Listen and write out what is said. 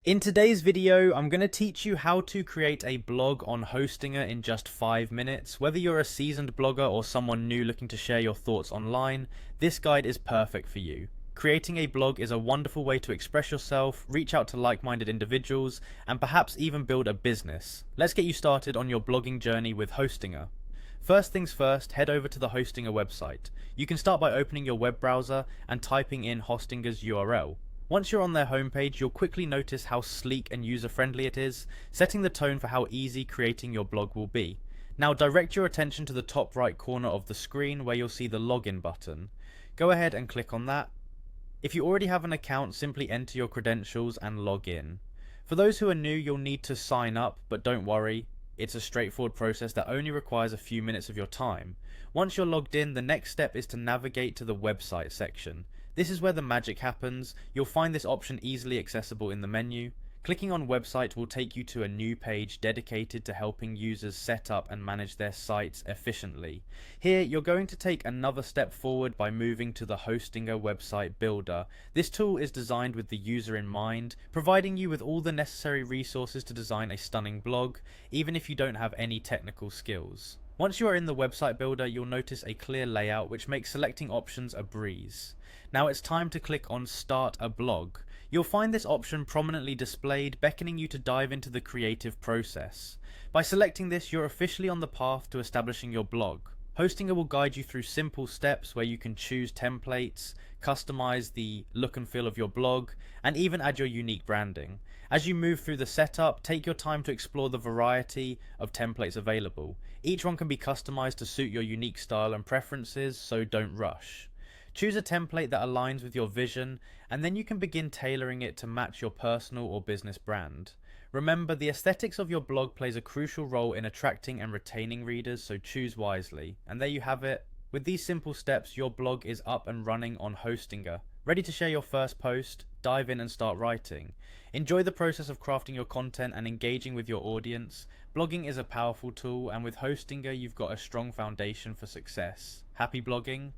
In today's video, I'm going to teach you how to create a blog on Hostinger in just 5 minutes. Whether you're a seasoned blogger or someone new looking to share your thoughts online, this guide is perfect for you. Creating a blog is a wonderful way to express yourself, reach out to like-minded individuals, and perhaps even build a business. Let's get you started on your blogging journey with Hostinger. First things first, head over to the Hostinger website. You can start by opening your web browser and typing in Hostinger's URL. Once you're on their homepage, you'll quickly notice how sleek and user-friendly it is, setting the tone for how easy creating your blog will be. Now direct your attention to the top right corner of the screen where you'll see the login button. Go ahead and click on that. If you already have an account, simply enter your credentials and log in. For those who are new, you'll need to sign up, but don't worry, it's a straightforward process that only requires a few minutes of your time. Once you're logged in, the next step is to navigate to the website section. This is where the magic happens. You'll find this option easily accessible in the menu. Clicking on website will take you to a new page dedicated to helping users set up and manage their sites efficiently. Here you're going to take another step forward by moving to the Hostinger website builder. This tool is designed with the user in mind, providing you with all the necessary resources to design a stunning blog, even if you don't have any technical skills. Once you are in the website builder, you'll notice a clear layout which makes selecting options a breeze. Now it's time to click on Start a Blog. You'll find this option prominently displayed, beckoning you to dive into the creative process. By selecting this, you're officially on the path to establishing your blog. Hostinger will guide you through simple steps where you can choose templates, customize the look and feel of your blog, and even add your unique branding. As you move through the setup, take your time to explore the variety of templates available. Each one can be customized to suit your unique style and preferences, so don't rush. Choose a template that aligns with your vision, and then you can begin tailoring it to match your personal or business brand. Remember, the aesthetics of your blog plays a crucial role in attracting and retaining readers, so choose wisely. And there you have it. With these simple steps, your blog is up and running on Hostinger. Ready to share your first post? Dive in and start writing. Enjoy the process of crafting your content and engaging with your audience. Blogging is a powerful tool, and with Hostinger, you've got a strong foundation for success. Happy blogging?